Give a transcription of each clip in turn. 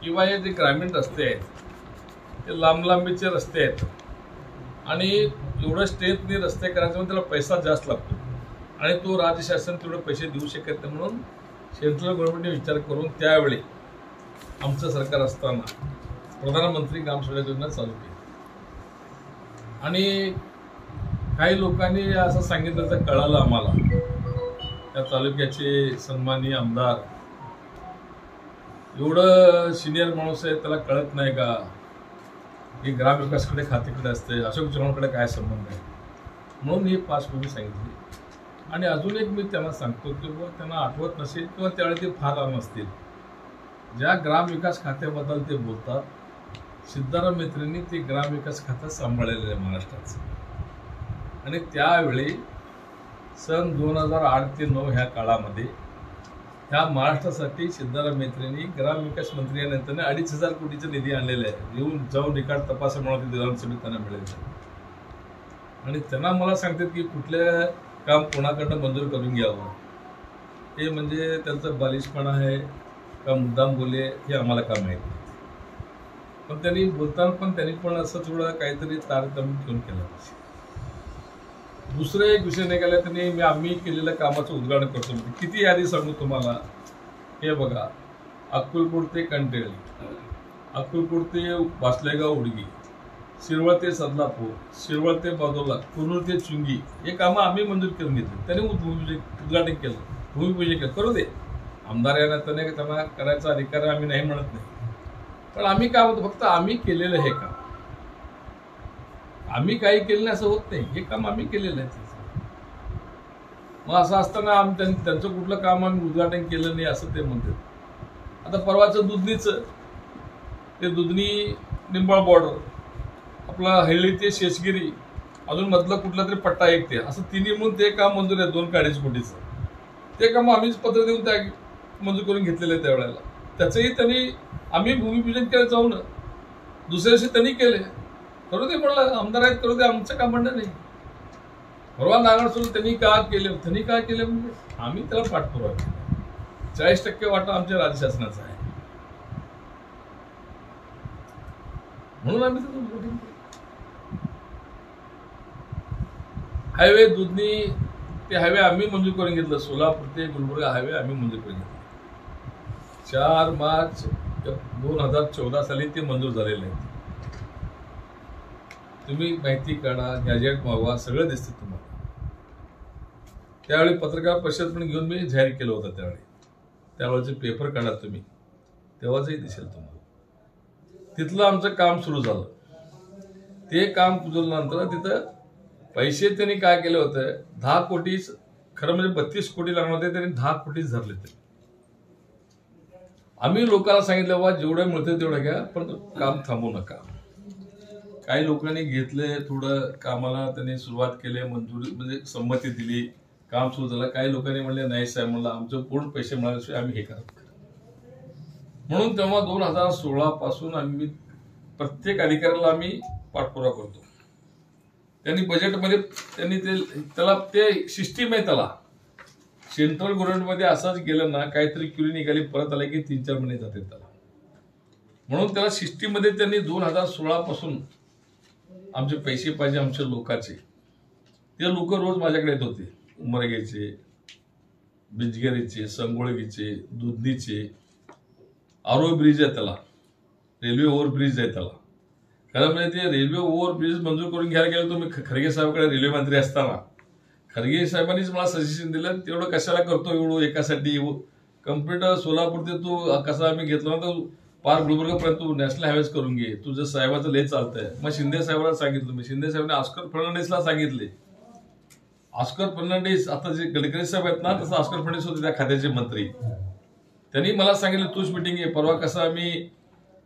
किंवा हे जे ग्रामीण रस्ते आहेत ते लांब लांबीचे रस्ते आहेत आणि एवढं स्ट्रेंथने रस्ते करायचे म्हणजे त्याला पैसा जास्त लागतो आणि तो राज्य शासन तेवढे पैसे देऊ शकत नाही. म्हणून सेंट्रल गव्हर्नमेंटने विचार करून त्यावेळी आमचं सरकार असताना प्रधानमंत्री ग्राम सडक योजना चालू केली आणि काही लोकांनी असं सांगितलं तर कळालं आम्हाला, त्या तालुक्याचे सन्माननीय आमदार एवढं सिनियर माणूस आहे त्याला कळत नाही का की ग्रामविकासकडे खातेकडे असते, अशोक चव्हाणकडे काय संबंध आहे. म्हणून ही पार्श्वभूमी सांगितली. आणि अजून एक मी त्यांना सांगतो की बुवा त्यांना आठवत नसेल किंवा त्यावेळी ते फार लहान असतील, ज्या ग्रामविकास खात्याबद्दल ते बोलतात, सिद्धाराम मैत्रेंनी ते ग्रामविकास खातं सांभाळलेलं आहे महाराष्ट्राचं. आणि त्यावेळी सन 2008 ते 2009 ह्या काळामध्ये ह्या महाराष्ट्रासाठी सिद्धाराम मैत्रेंनी ग्रामविकास मंत्री या नंतर 2,500 कोटीचा निधी आणलेला आहे. येऊन जाऊन रिकार्ड तपासा म्हणून विधानसभेत त्यांना मिळेल. आणि त्यांना मला सांगतात की कुठल्या काम कोणाकडनं मंजूर करून घ्यावं, हे म्हणजे त्यांचं बालिशपणा आहे का मुद्दाम बोलले हे आम्हाला काम माहीत नाही. पण त्यांनी बोलताना त्यांनी पण असं थोडं काहीतरी तारतम्य घेऊन केलं. दुसरं एक विषय निघाला त्यांनी आम्ही केलेल्या कामाचं उद्घाटन करतो. किती यादी सांगू तुम्हाला. हे बघा, अक्कलकोट ते कंटेळी, अक्कलकोट ते बासलेगाव उडगी, शिरवळ ते सदलापूर, शिरवळ ते बाजोला, कुर्नूल ते चुंगी, हे कामं आम्ही मंजूर करून घेतली. त्यांनी उद्घाटन केलं, भूमिपूजन केलं. करू दे, आमदार यांना त्यांना करायचा अधिकार आम्ही नाही म्हणत नाही. पण आम्ही काय होतो, फक्त आम्ही केलेलं हे काम, आम्ही काही केलं नाही असं होत नाही. हे काम आम्ही केलेलं आहे. मग असं असताना त्यांचं कुठलं काम आम्ही उद्घाटन केलं नाही असं ते म्हणतात. आता परवाचं दुधनीचं ते दुधनी निंबाळ बॉर्डर, आपला हळ्ळी ते शेषगिरी, अजून मधलं कुठला तरी पट्टा एक ते, असं तिन्ही म्हणून ते काम मंजूर आहे 2.5 कोटीचं. ते काम आम्हीच पत्र देऊन त्या मंजूर करून घेतलेलं आहे. त्यावेळेला त्याचंही त्यांनी आम्ही भूमिपूजन केलं जाऊन, दुसऱ्या दिवशी त्यांनी केले. करू दे म्हणलं, आमदार आहेत करू दे, आमचं काम म्हणणं नाही. परवा नागण सोडून त्यांनी काय केले म्हणजे आम्ही त्याला पाठपुरावा केला. 40% वाटा आमच्या राज्य शासनाचा आहे म्हणून आम्ही त्याचं उद्घाटन केलं. हायवे दुधनी ते हायवे आम्ही मंजूर करून घेतलं. सोलापूर ते गुलबर्गा हायवे आम्ही मंजूर करून घेतलं. 4 मार्च 2014 साली ते मंजूर झालेले आहे. तुम्ही माहिती काढा, गॅजेट मागवा, सगळं दिसतं तुम्हाला. त्यावेळी पत्रकार परिषद पण घेऊन मी जाहीर केलं होतं. त्यावेळेचे पेपर काढा तुम्ही, तेव्हाचही दिसेल तुम्हाला. तिथलं आमचं काम सुरू झालं. ते काम पुजल्यानंतर तिथं पैसे त्यांनी काय केलं होतं, 10 कोटी, खरं म्हणजे 32 कोटी लागणार होते, त्यांनी 10 कोटीच धरले. ते आम्ही लोकांना सांगितलं बाबा जेवढं मिळतं तेवढं घ्या, पण काम थांबवू नका. काही लोकांनी घेतले, थोडं कामाला त्यांनी सुरुवात केली, मंजुरी म्हणजे संमती दिली, काम सुरू झालं. काही लोकांनी म्हणले नाही साहेब, मला आमचं पूर्ण पैसे मिळाल्याशिवाय आम्ही हे करत. म्हणून तेव्हा 2016 पासून आम्ही प्रत्येक अधिकाऱ्याला आम्ही पाठपुरावा करतो. त्यांनी बजेटमध्ये त्यांनी त्याला ते सिस्टीम आहे. त्याला सेंट्रल गव्हर्नमेंटमध्ये असंच गेलं ना, काहीतरी क्युरी निघाली, परत आला की 3-4 महिने जाते त्याला. म्हणून त्याला सिस्टीम मध्ये त्यांनी 2016 पासून आमचे पैसे पाहिजे आमच्या लोकांचे. ते लोक रोज माझ्याकडे येत होते. उमरगेचे, बिंजगेरीचे, संगोळगीचे, दुधनीचे. आरो ब्रिज आहे त्याला, रेल्वे ओव्हरब्रिज आहे त्याला. कारण म्हणजे ते रेल्वे ओव्हरब्रिज मंजूर करून घ्यायला गेलो तुम्ही खरगे साहेबांकडे रेल्वे मंत्री असताना. खरगे साहेबांनीच मला सजेशन दिलं, तेवढं कशाला करतो एवढं एकासाठी. कम्प्लीट सोलापूर ते तू कसा आम्ही घेतला ना, तर पार गुलबर्गापर्यंत तू नॅशनल हायवेज करून घे, तुझं साहेबाचं लय चालतंय. मग शिंदे साहेबांना सांगितलं मी, शिंदे साहेबांनी ऑस्कर फर्नांडिसला सांगितले. ऑस्कर फर्नांडिस आता जे गडकरी साहेब आहेत ना, तसं ऑस्कर फर्नांडिस होते त्या खात्याचे मंत्री. त्यांनी मला सांगितलं तूच मिटिंग घे. परवा कसं आम्ही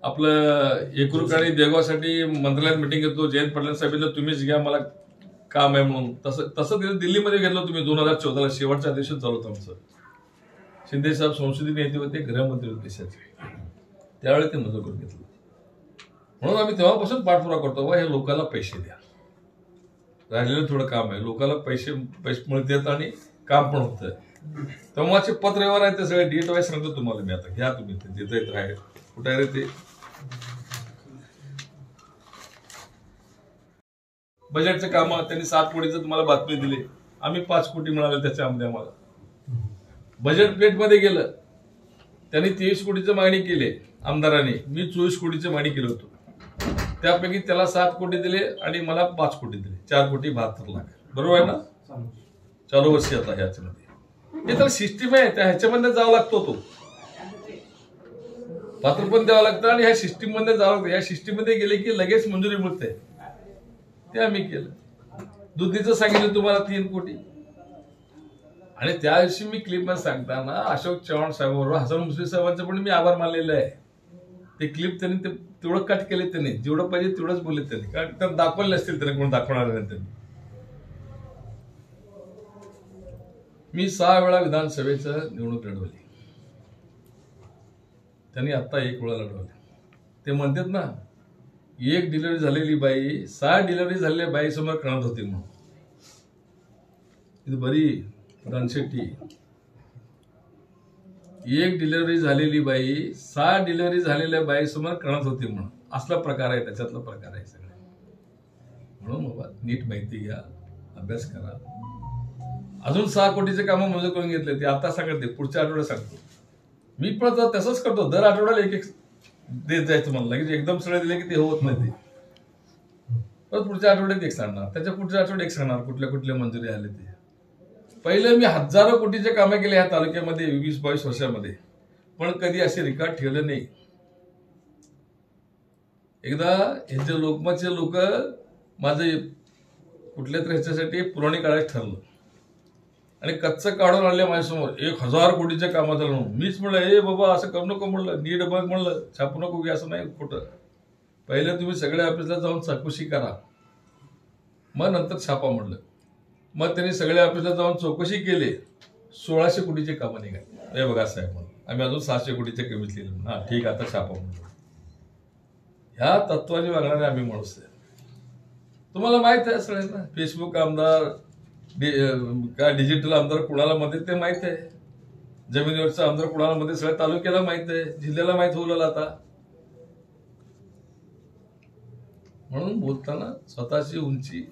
आपलं एकरूक आणि देगावसाठी मंत्रालयात मिटिंग घेतो, जयंत पाटील साहेबांना तुम्हीच घ्या, मला काम आहे म्हणून. तसं दिल्लीमध्ये घेतलं तुम्ही 2014ला, शेवटच्या दिवशी चालू होतं आमचं. शिंदे साहेब संसदीय नेते होते, गृहमंत्री होते देशाचे. त्यावेळी ते मंजूर करून घेतलं. म्हणून आम्ही तेव्हापासून पाठपुरावा करतो, हे लोकांना पैसे द्या, राहिलेलं थोडं काम आहे, लोकांना पैसे मिळतात आणि काम पण होतं. तेव्हाचे पत्र व्यवहार आहेत ते सगळे डेट वाईज सांगतो तुम्हाला मी. आता घ्या तुम्ही जिथे आहे कुठे आहे रे ते. बजेटचे काम त्यांनी 7 कोटीचं तुम्हाला बातमी दिली, आम्ही 5 कोटी मिळाले त्याच्यामध्ये आम्हाला. बजेट प्लेट मध्ये गेलं, त्यांनी 23 कोटीची मागणी केली आमदारांनी, मी 24 कोटीची मागणी केली होतो. त्यापैकी त्याला 7 कोटी दिले आणि मला 5 कोटी दिले, 4 कोटी 72 लाख. बरोबर आहे ना? चालू वर्षी आता ह्याच्यामध्ये हे तर सिस्टीम आहे, त्या ह्याच्यामध्ये जावं लागतो तो पात्र पण द्यावं लागतं आणि ह्या सिस्टीम मध्ये जावं लागतं. या सिस्टीम मध्ये गेले की लगेच मंजुरी मिळते. ते आम्ही केलं. दुधीचं सांगितलं तुम्हाला 3 कोटी. आणि त्या दिवशी मी क्लिप मध्ये सांगताना अशोक चव्हाण साहेबांबरोबर हसन मुश्रीफ साहेबांचं पण मी आभार मानलेलं आहे. ते क्लिप त्यांनी तेवढं कट केले, त्यांनी जेवढं पाहिजे तेवढंच बोलले त्यांनी, कारण तर दाखवले नसतील त्यांनी, कोण दाखवणार नाही त्यांनी. मी 6 वेळा विधानसभेचं निवडणूक लढवली, त्यांनी आता 1 वेळा लढवली. ते म्हणतात ना, 1 डिलिव्हरी झालेली बाई 6 डिलिव्हरी झालेल्या बाई समोर कळत होती म्हणून. ಇದು बरी दानशेट्टी 1 डिलिव्हरी झालेली बाई 6 डिलिव्हरी झालेल्या बाई समोर कळत होती म्हणून. असला प्रकार आहे, त्याच्यातला प्रकार आहे सगळे. म्हणून बाबा नीट माहिती घ्या, अभ्यास करा. अजून 6 कोटीचे कामं मंजूर करून घेतले, ते आता सांगते, पुढच्या आठवड्यात सांगतो. मी पण तसंच करतो, दर आठवड्याला एक देत जायचं मला, लगेच एकदम सगळे दिले की ते होत नाही. ते परत पुढच्या आठवड्यात एक सांगणार, त्याच्या पुढच्या आठवड्यात एक सांगणार कुठल्या कुठल्या मंजुरी आले ते. पहिले मी हजारो कोटीचे कामं केले ह्या तालुक्यामध्ये 20-22 वर्षामध्ये, पण कधी असे रेकॉर्ड ठेवले नाही. एकदा ह्याचे लोकमतचे लोक माझे कुठल्या तरी ह्याच्यासाठी पुरवणी काढायचं ठरलं आणि कच्चं काढून आणले माझ्यासमोर 1000 कोटीच्या कामाचं म्हणून. मीच म्हणलं, ए बाबा असं करू नको म्हणलं, नीट बघ म्हणलं, छापू नको की असं नाही खोटं. पहिले तुम्ही सगळ्या ऑफिसला जाऊन चौकशी करा, मग नंतर छापा म्हणलं. मग त्यांनी सगळ्या ऑफिसला जाऊन चौकशी केली, 1600 कोटीचे कामं निघाले. हे बघा साहेब म्हणून, आम्ही अजून 700 कोटीचे कमीच लिहिले. हा ठीक, आता छापा म्हणलं. ह्या तत्वाने वागणारे आम्ही माणूस आहे. तुम्हाला माहित आहे सगळ्यांना, फेसबुक आमदार काय डिजिटल आमदार कुणाला मध्ये ते माहित आहे, जमिनीवरचा आमदार कुणाला मध्ये सगळ्या तालुक्याला माहित आहे, जिल्ह्याला माहित होऊ लागला आता. म्हणून बोलताना स्वतःची उंची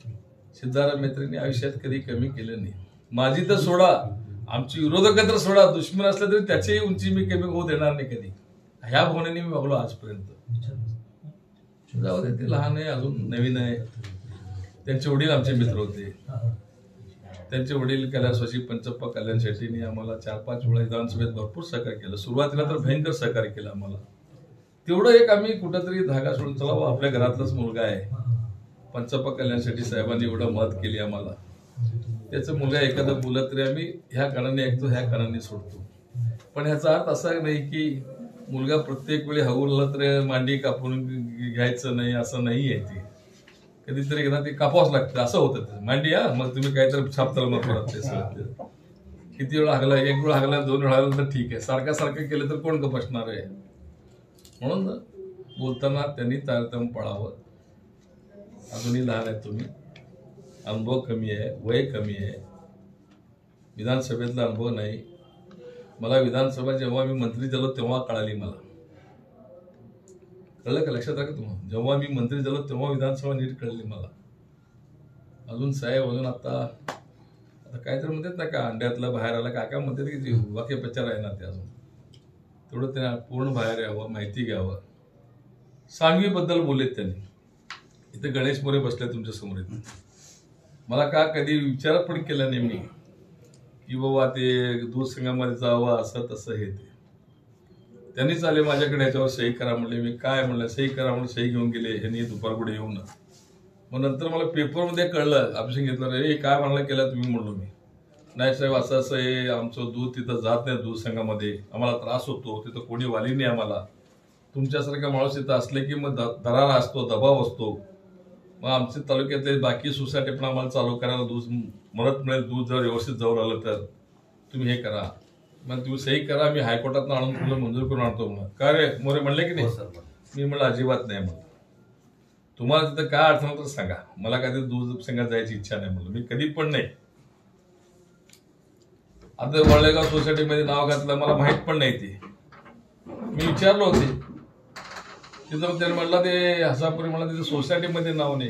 सिद्धाराम मैत्रेंनी आयुष्यात कधी कमी केलं नाही. माझी तर सोडा, आमची विरोधक तर सोडा, दुश्मन असलं तरी त्याची उंची मी कमी होऊ देणार नाही कधी. ह्या भावनेने मी वागलो आजपर्यंत. जाऊ दे, ते लहान आहे, अजून नवीन आहे. त्यांचे वडील आमचे मित्र होते. त्यांचे वडील कैलासवासी पंचप्पा कल्याण शेट्टींनी आम्हाला 4-5 वेळा विधानसभेत भरपूर सहकार्य केलं. सुरुवातीला तर भयंकर सहकार्य केलं आम्हाला. तेवढं एक आम्ही कुठंतरी धागा सोडून, चला आपल्या घरातलाच मुलगा आहे, पंचप्पा कल्याण शेट्टी साहेबांनी एवढं मदत केली आम्हाला. त्याचं मुलगा एखादं बोलत तरी आम्ही ह्या कानाने ऐकतो, ह्या कानाने सोडतो. पण ह्याचा अर्थ असा नाही की मुलगा प्रत्येक वेळी हवलला तर मांडी कापून घ्यायचं नाही, असं नाही आहे. ते कधीतरी एकदा ते कापावंच लागतं, असं होतं. मांडी हा, मग तुम्ही काहीतरी छापताल मग परत ते सगळं. किती वेळा हागला, 1 वेळा हागला, 2 वेळा हागला तर ठीक आहे, सारखं केलं तर कोण गपसणार आहे. म्हणून बोलताना त्यांनी तारतम्य पाळावं. अजूनही लहान आहे तुम्ही, अनुभव कमी आहे, वय कमी आहे, विधानसभेतला अनुभव नाही. मला विधानसभा जेव्हा मी मंत्री झालो तेव्हा कळाली मला. कळलं का? लक्षात राहा तुम्हाला, जेव्हा मी मंत्री झालो तेव्हा विधानसभा नीट कळली मला. अजून साहेब अजून आता काय तर म्हणतात ना, का अंड्यातला बाहेर आला, काय म्हणतात की जे वाक्यप्रचार आहे ना, ते अजून तेवढं त्यांना पूर्ण बाहेर यावं, माहिती घ्यावं. सांगवीबद्दल बोललेत त्यांनी. इथे गणेश मोरे बसले तुमच्या समोर. मला का कधी विचार पण केला नाही मी की बाबा ते दूध संघामध्ये जावं, असं तसं हे ते. त्यांनीच आले माझ्याकडे, याच्यावर सही करा म्हणले. मी काय म्हणलं, सही करा म्हणून सही घेऊन गेले. ह्यांनी दुपारपुढे येऊन. मग नंतर मला पेपरमध्ये कळलं, ऑप्शन घेतलं, रे काय म्हणलं केलं तुम्ही म्हणलो मी. नाही साहेब, असं असं आहे, आमचं दूध तिथं जात नाही दूध संघामध्ये, आम्हाला त्रास होतो, तिथं कोणी वाली नाही आम्हाला. तुमच्यासारखा माणूस इथं असले की मग दरारा असतो, दबाव असतो. मग आमच्या तालुक्यातले बाकी सोसायटी पण आम्हाला चालू करायला दूध मदत मिळेल, दूध जर व्यवस्थित जाऊ लागलं तर तुम्ही हे करा. मग तुम्ही सही करा, मी हायकोर्टात आणून तुला मंजूर करून आणतो म्हणून. काय रे मोरे म्हणले की नाही? मी म्हणलं अजिबात नाही म्हणलं. तुम्हाला तिथं काय अर्थ नव्हतं सांगा, मला कधी दूध संघात जायची इच्छा नाही म्हणलं, मी कधी पण नाही. आता वळलेगाव सोसायटीमध्ये नाव घातलं, मला माहित पण नाही ते. मी विचारलं होते तिथं, त्याने म्हटलं ते हसापुरी म्हणला तिथे सोसायटीमध्ये नाव नाही.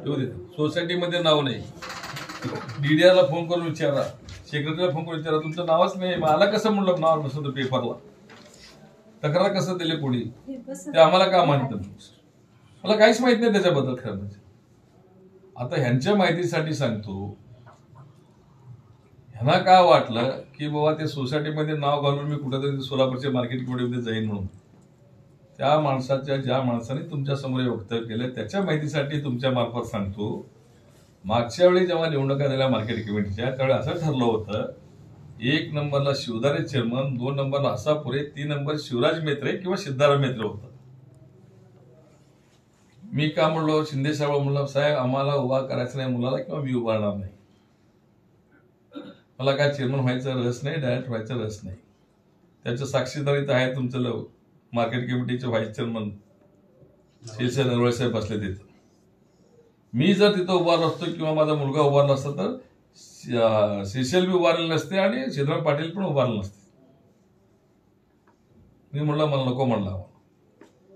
येऊ दे, सोसायटीमध्ये नाव नाही. डीडीआरला फोन करून विचारा, सेक्रेटरीला फोन करून विचारा, तुमचं नावच नाही. मला कसं म्हणलं नाव नसतं पेपरला, तक्रार कसं दिले कोणी, ते आम्हाला का माहित नाही. मला काहीच माहित नाही त्याच्याबद्दल खरं म्हणजे. आता ह्यांच्या माहितीसाठी सांगतो, ह्यांना काय वाटलं की बाबा ते सोसायटीमध्ये नाव घालून मी कुठेतरी सोलापूरच्या मार्केट कमिटीमध्ये जाईन म्हणून. त्या माणसाच्या, ज्या माणसाने तुमच्या समोर वक्तव्य केलं त्याच्या माहितीसाठी तुमच्या मार्फत सांगतो, मागच्या वेळी जेव्हा निवडणुका झाल्या मार्केट कमिटीच्या, त्यावेळी असं ठरलं होतं, 1 नंबरला शिवदारे चेअरमन, 2 नंबरला हसापुरे, 3 नंबर शिवराज मेत्रे किंवा सिद्धाराम मेत्रे होतं. मी का म्हणलो, शिंदे साहेब म्हणलं, साहेब आम्हाला उभा करायचं नाही मुलाला किंवा मी उभारणार नाही. मला काय चेअरमन व्हायचं रस नाही, डायरेक्ट व्हायचं रस नाही. त्याचं साक्षीदारीत आहे तुमचं मार्केट कमिटीचे व्हाईस चेअरमन श्री नरवळे साहेब बसले तिथं. मी जर तिथं उभारलो असतो किंवा माझा मुलगा उभारला असता तर श्रीशैल बी उभारले नसते आणि सिद्धराम पाटील पण उभारले नसते. मी म्हणलं मला नको म्हणला.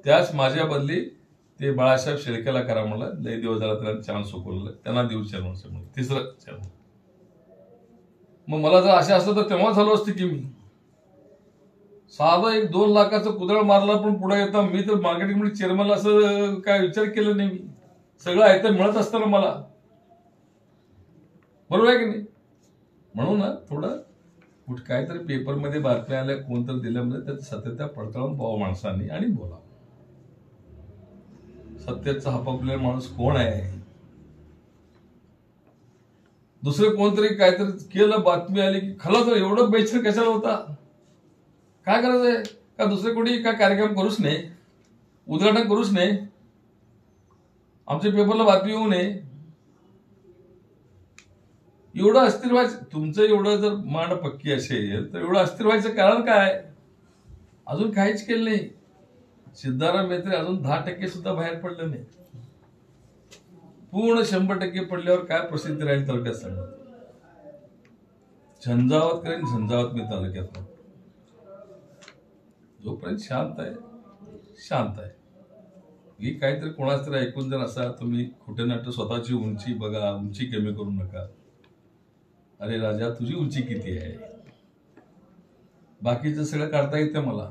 त्याच माझ्या बदली ते बाळासाहेब शेळकेला करा म्हणलं. लई दिवस झाला त्यांना चान्स सोपवलं, त्यांना देऊ चेअरमन साहेब, तिसरं चेअरमन. मग मला जर असे असलं तर तेव्हा झालं असतं की मी साधं 1-2 लाखाचं कुदळ मारला पण पुढे येता मी तर मार्केटिंग कमिटी चेअरमनला असं काय विचार केला नाही. मी सगळं आहे तर मिळत असतं ना मला, बरोबर आहे की नाही. म्हणून ना थोडं काहीतरी पेपरमध्ये बातम्या आल्या, कोणतरी दिल्यामध्ये त्याचं सत्यता पडताळून पाहावं माणसांनी आणि बोलावं. सत्याचा हपापलेला माणूस कोण आहे. दुसरं कोणतरी काहीतरी केलं, बातमी आली की खलास एवढं बेचर कशाला होता, काय करायचं आहे का, दुसरे कोणी काय कार्यक्रम करूच नाही, उद्घाटन करूच नाही, आमच्या पेपरला बातमी येऊ नये. एवढं अस्थिर व्हायचं तुमचं, एवढं जर मान पक्की असेल तर एवढं अस्थिर व्हायचं कारण काय. अजून काहीच केलं नाही. सिद्धाराम मेत्रे अजून 10% सुद्धा बाहेर पडलं नाही. पूर्ण 100% पडल्यावर काय परिस्थिती राहील तालुक्यात सांगा. झंझावत करेन, झंझावत मी तालुक्यात. जोपर्यंत शांत आहे, शांत आहे. ही काहीतरी कोणाच तरी ऐकून जर असा तुम्ही खोटे नाट्य, स्वतःची उंची बघा, उंची कमी करू नका. अरे राजा तुझी उंची किती आहे, बाकीचं सगळं काढता येतं मला,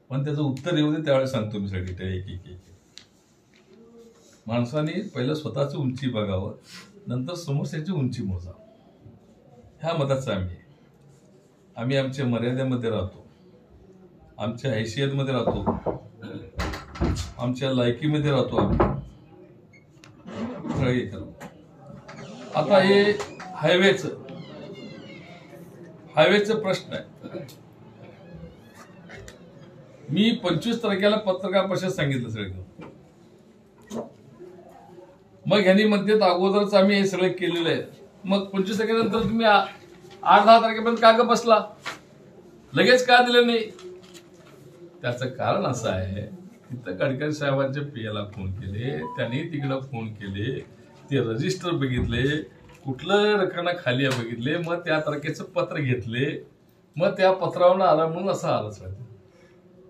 पण त्याचं उत्तर येऊ दे त्यावेळेस सांगतो मी सगळी एक. माणसाने पहिलं स्वतःची उंची बघावं, नंतर समोरच्याची उंची मोजावं. ह्या मताचं आम्ही आमच्या मर्यादेमध्ये राहतो, आमच्या हैसियतमध्ये राहतो, आमच्या लायकीमध्ये राहतो. आम्ही आता हे हायवेचं प्रश्न आहे. मी 25 तारखेला पत्रकार परिषद सांगितलं सगळं. मग यांनी म्हणते अगोदरच आम्ही हे सगळं केलेलं आहे. मग 25 तारखेनंतर तुम्ही 8-10 तारखेपर्यंत का ग बसला, लगेच का दिलं नाही. त्याचं कारण असं आहे, तिथं गडकरी साहेबांच्या पीएला फोन केले, त्यांनी तिकडं फोन केले, ते रजिस्टर बघितले, कुठलं रकाना खाली बघितले, मग त्या तारखेचं पत्र घेतले, मग त्या पत्रावरून आलं म्हणून असं आलं सगळं.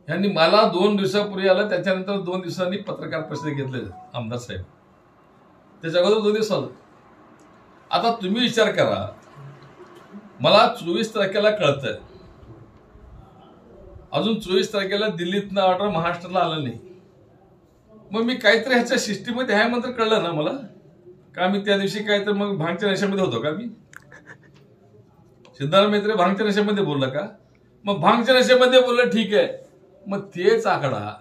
यांनी मला 2 दिवसापूर्वी आलं, त्याच्यानंतर 2 दिवसांनी पत्रकार परिषद घेतले आमदार साहेब, त्याच्या अगोदर 2 दिवस आलं. आता तुम्ही विचार करा, मला 24 तारखेला कळतंय, अजून 24 तारखेला दिल्लीतनं ऑर्डर महाराष्ट्राला आलं नाही. मग मी काहीतरी ह्याच्या सिस्टीममध्ये आहे म्हणून कळलं ना मला, का मी त्या दिवशी काय तर मग भांगच्या नशेमध्ये होतो का. मी सिद्धाराम मेत्रे भांगच्या नशेमध्ये बोलला का, मग भांगच्या नशेमध्ये बोललं ठीक आहे, मग तेच आकडा,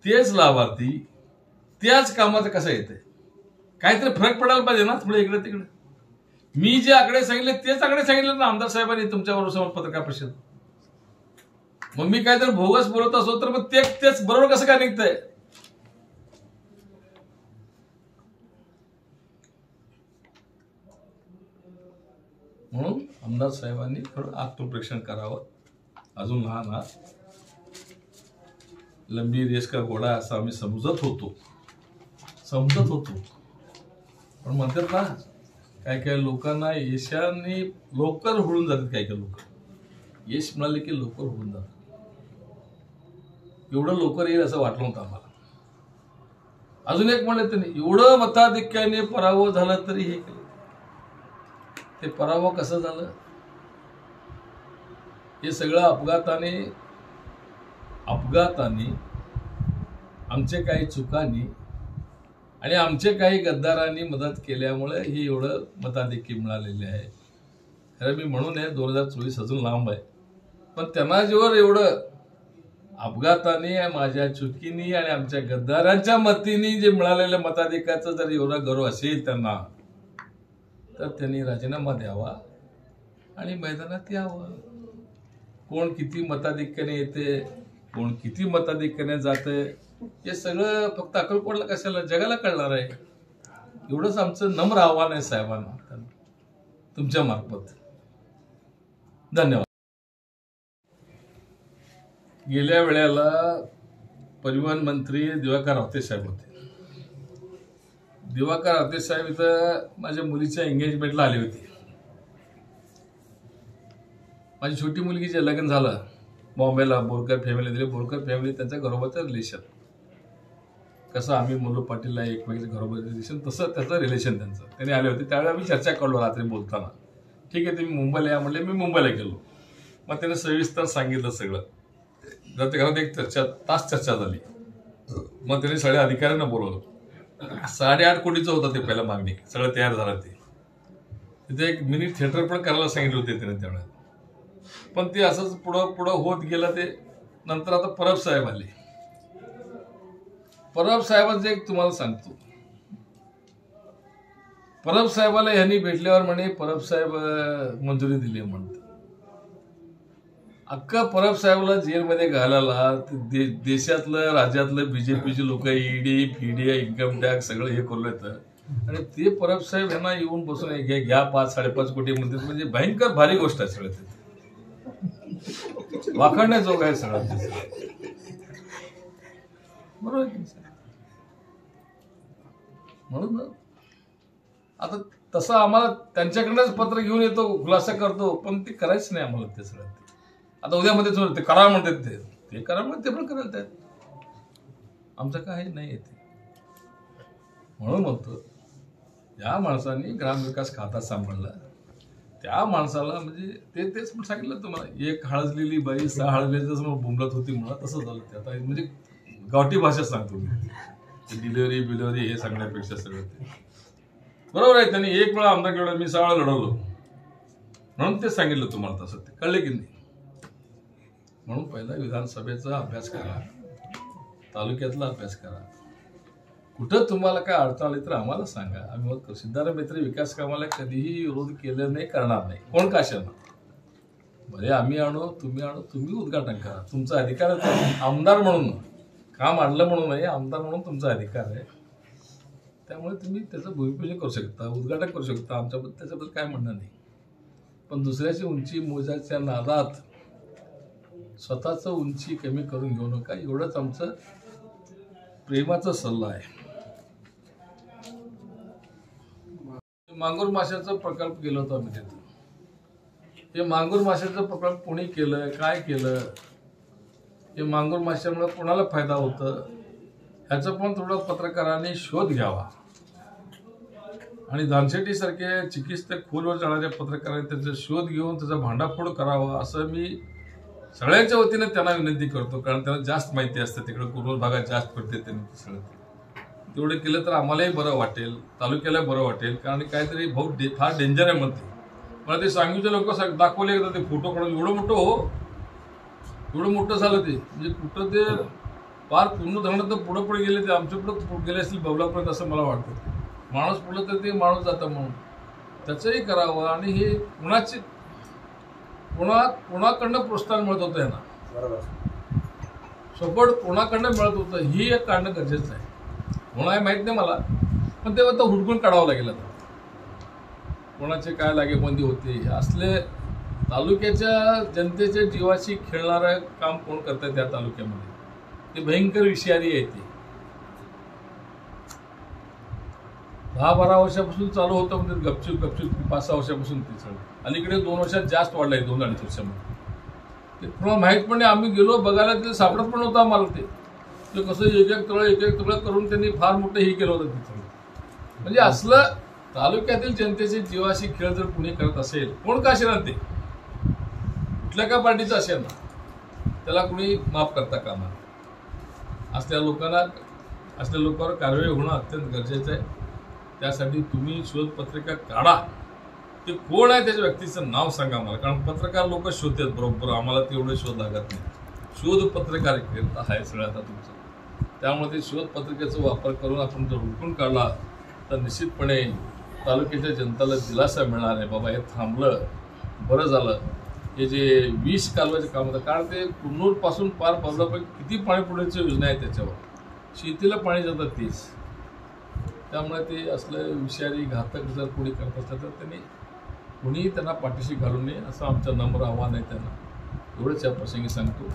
तेच लाभार्थी, त्याच कामाचं कसं येतंय, काहीतरी फरक पडायला पाहिजे ना थोडं इकडे तिकडे. मी जे आकडे सांगितले तेच आकडे सांगितले ना आमदार साहेबांनी तुमच्याबरोबर समोर पत्रकार परिषद. मग मी काहीतरी भोगस बोलत असो तर मग तेच बरोबर कसं काय निघतंय. म्हणून आमदार साहेबांनी थोडं आत्मपरीक्षण करावं. अजून लहान आहात, लंबी रेस का घोडा असं आम्ही समजत होतो, पण म्हणतात ना काय काय लोकांना यशाने लवकर होऊन जातात. काय काय लोक यश मिळाले की लवकर होऊन जातात. एवढं लवकर येईल असं वाटलं नव्हतं आम्हाला. अजून एक म्हणलं त्यांनी एवढं मताधिक्याने पराभव झाला तरी हे केलं. ते पराभव कसं झालं हे सगळं अपघाताने आमचे काही चुकांनी आणि आमचे काही गद्दारांनी मदत केल्यामुळे हे एवढं मताधिक्य मिळालेले आहे. खरं मी म्हणून आहे 2024 अजून लांब आहे, पण त्यांना जेव्हा एवढं अपघाताने माझ्या चुकीनी आणि आमच्या गद्दारांच्या मतीने जे मिळालेल्या मताधिकाचा जर एवढा गर्व असेल त्यांना, तर त्यांनी राजीनामा द्यावा आणि मैदानात यावं. कोण किती मताधिक्याने येते, कोण किती मताधिक्याने जाते, हे सगळं फक्त अक्कलकोटला कशाला, जगाला कळणार आहे. एवढंच आमचं नम्र आव्हान आहे साहेबांना तुमच्या मार्फत. धन्यवाद. गेल्या वेळेला परिवहन मंत्री दिवाकर रावते साहेब होते. दिवाकर रावते साहेब इथं माझ्या मुलीच्या एंगेजमेंटला आले होते. माझी छोटी मुलगी जे लग्न झालं बॉम्बेला, बोरकर फॅमिली दिली. बोरकर फॅमिली त्यांच्या घरोबरचं रिलेशन, कसं आम्ही मुलं पाटीलला एकमेकांच्या घरोबर रिलेशन, तसं त्याचं रिलेशन त्यांचं. त्यांनी आले होते. त्यावेळी आम्ही चर्चा करलो रात्री बोलताना. ठीक आहे तुम्ही मुंबईला या म्हणले. मी मुंबईला गेलो. मग त्याने सविस्तर सांगितलं सगळं. जर ते घरात एक तास चर्चा झाली. मग त्यांनी सगळ्या अधिकाऱ्यांना बोलवलं. 8.5 कोटीचं होतं ते पहिलं मागणी, सगळं तयार झालं. ते तिथे एक मिनी थिएटर पण करायला सांगितले होते त्याने त्यावेळेला. पण ते असंच पुढं होत गेलं. ते नंतर आता परब साहेब आले. परब साहेबांचं एक तुम्हाला सांगतो. परब साहेबाला ह्यांनी भेटल्यावर म्हणे परब साहेब मंजुरी दिली म्हणते. अख्खा परब साहेबला जेलमध्ये घालायला देशातलं राज्यातलं बीजेपीचे लोक ईडी पीडी इन्कम टॅक्स सगळं हे करू येतं. आणि ते परब साहेब ह्यांना येऊन बसून घ्या 5-5.5 कोटी म्हणतात. म्हणजे भयंकर भारी गोष्ट आहे सगळं. ते वाखाणण्याजोग आहे सगळं. बरोबर. म्हणून आता तसं आम्हाला त्यांच्याकडनंच पत्र घेऊन येतो, खुलासा करतो, पण ते करायच नाही आम्हाला. ते सगळं आता उद्यामध्ये ते करा म्हणतात. ते करा म्हणतात, ते पण करायला आहेत. आमचं काही नाही येते. म्हणून म्हणतो या माणसांनी ग्रामविकास खाता सांभाळला, त्या माणसाला म्हणजे तेच पण सांगितलं तुम्हाला. एक हळजलेली बाई 6 हळजलेल्या समोर बुंबलत होती म्हणा, तसं झालं. ते आता म्हणजे गावठी भाषा सांगतो मी. डिलिव्हरी हे सांगण्यापेक्षा सगळं ते बरोबर आहे. त्यांनी एक वेळा आमदार लढवलं, मी 6 वेळा लढवलो म्हणून ते सांगितलं तुम्हाला. तसं ते कळले की नाही. म्हणून पहिला विधानसभेचा अभ्यास करा, तालुक्यातला अभ्यास करा. कुठं तुम्हाला काय अडचण आली तर आम्हाला सांगा. आम्ही मग सिद्धारामैत्री विकास कामाला कधीही विरोध केलं नाही, करणार नाही. कोण कशानं भले आम्ही आणू, तुम्ही उद्घाटन करा. तुमचा अधिकार आहे. आमदार म्हणून काम आणलं म्हणून नाही, आमदार म्हणून तुमचा अधिकार आहे. त्यामुळे तुम्ही त्याचं भूमिपूजन करू शकता, उद्घाटन करू शकता. आमच्याबद्दल त्याच्याबद्दल काय म्हणणं नाही. पण दुसऱ्याची उंची मोजायच्या नादात स्वतःच उंची कमी करून घेऊ नका. एवढंच आमचं प्रेमाचा सल्ला आहे. मांगूर माशाचा प्रकल्प गेलो होतो आम्ही तिथं. हे मांगूर माशाचा प्रकल्प कोणी केलं, काय केलं, हे मांगूर माशामुळे कोणाला फायदा होतं ह्याचं पण थोडं पत्रकारांनी शोध घ्यावा. आणि दानशेट्टी सारखे चिकित्सक खोलवर जाणाऱ्या पत्रकारांनी त्याचा शोध घेऊन त्याचा भांडाफोड करावा असं मी सगळ्यांच्या वतीने त्यांना विनंती करतो. कारण त्यांना जास्त माहिती असते, तिकडे कुरुल भागात जास्त पडते त्यांनी सगळं. तेवढं केलं तर आम्हालाही बरं वाटेल, तालुक्याला बरं वाटेल. कारण काहीतरी फार डेंजर आहे म्हणते. मला ते सांगूचे लोक दाखवले एकदा ते फोटो काढून. एवढं मोठं झालं ते. म्हणजे कुठं ते फार पूर्ण धरण तर पुढे गेले. ते आमच्या पुढे गेले असतील बबलापर्यंत असं मला वाटतं. माणूस पुढं तर ते माणूस जातं म्हणून त्याचंही करावं. आणि हे कोणाकडनं प्रोत्साहन मिळत होतं यांना, सपोर्ट कोणाकडनं मिळत होतं ही एक काढणं गरजेचं आहे. कोणा माहित नाही मला, पण ते आता हुडकून काढावं लागेल. आता कोणाचे काय लागेबंदी होते असले तालुक्याच्या जनतेच्या जीवाशी खेळणारं काम कोण करतं. त्या तालुक्यामध्ये ते भयंकर विषारी आहे. ते 10-12 वर्षापासून चालू होतं म्हणजे गपचूप 5-6 वर्षापासून ते चालू. अलीकडे 2 वर्षात जास्त वाढलंय, 2-2.5 वर्षामध्ये. ते तुम्हाला माहीत पण नाही, आम्ही गेलो बघायला, ते सापडत पण नव्हतं आम्हाला. ते कसं एक एक तुळं करून त्यांनी फार मोठं हे केलं होतं तिथं. म्हणजे असलं तालुक्यातील जनतेचे जीवाशी खेळ जर कुणी करत असेल, कोण का असेल ना, ते कुठल्या का पार्टीचं असेल ना, त्याला कुणी माफ करता कामा. असल्या लोकांवर कारवाई होणं अत्यंत गरजेचं आहे. त्यासाठी तुम्ही शोधपत्रिका काढा. ते कोण आहे त्याच्या व्यक्तीचं नाव सांगा मला, कारण पत्रकार लोक शोधतात बरोबर, आम्हाला तेवढे शोध लागत नाही. शोधपत्रकार आहे सगळं आता तुमचं. त्यामुळे ते शोधपत्रिकेचा वापर करून आपण जर हुडकून काढला तर निश्चितपणे तालुक्याच्या जनतेला दिलासा मिळणार आहे. बाबा हे थांबलं, बरं झालं. हे जे 20 कालव्याचे काम होतं, कारण ते कुन्नूरपासून पार बदलापर्यंत किती पाणी पुरवठ्याची योजना आहे त्याच्यावर, शेतीला पाणी जातात तेच. त्यामुळे ते असलं विषारी घातक जर कोणी करत असलं तर कुणीही त्यांना पाठीशी घालू नये, असं आमचं नम्र आव्हान आहे त्यांना. एवढंच या प्रसंगी सांगतो.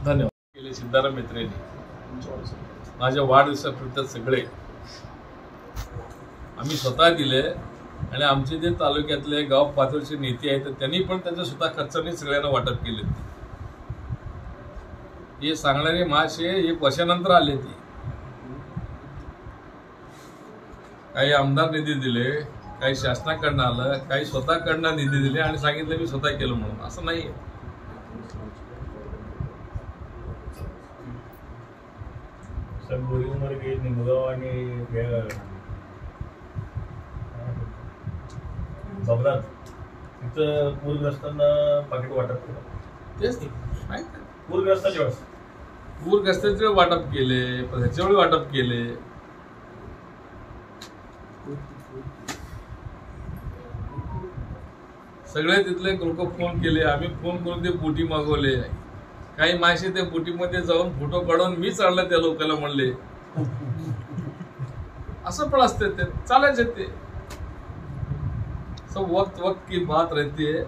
धन्यवाद. केले सिद्धाराम मेत्रेंनी माझ्या वाढदिवसाप्रमाणे सगळे आम्ही स्वतः दिले, आणि आमचे जे तालुक्यातले गाव पातळीचे नेते आहेत त्यांनी पण त्यांच्या स्वतः खर्चाने सगळ्यांना वाटप केले. हे सांगणारे मासे 1 वर्षानंतर आले. ते काही आमदार निधी दिले, काही शासनाकडनं आलं, काही स्वतःकडनं निधी दिले आणि सांगितलं मी स्वतः केलं म्हणून. असं नाहीये. निमगाव आणि बबलात तिथं पूरग्रस्तांना पाकिट वाटप केलं. तेच पूरग्रस्ताच्या वेळेस पूरग्रस्तांचे वाटप केले, ह्याच्या वेळी वाटप केले. सगळे तिथले लोक फोन केले, आम्ही फोन करून ते बोटी मागवले. काही मासे त्या बोटीमध्ये जाऊन फोटो काढून मी चाललं त्या लोकांना म्हणले. असं पण असते, ते चालायचे. ते सब वक्त की बात रहती है.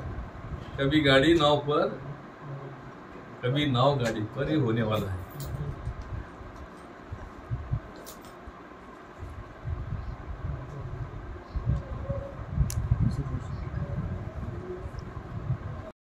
कभी गाड़ी नाव पर, कभी नाव गाड़ी पर ही होने वाला है.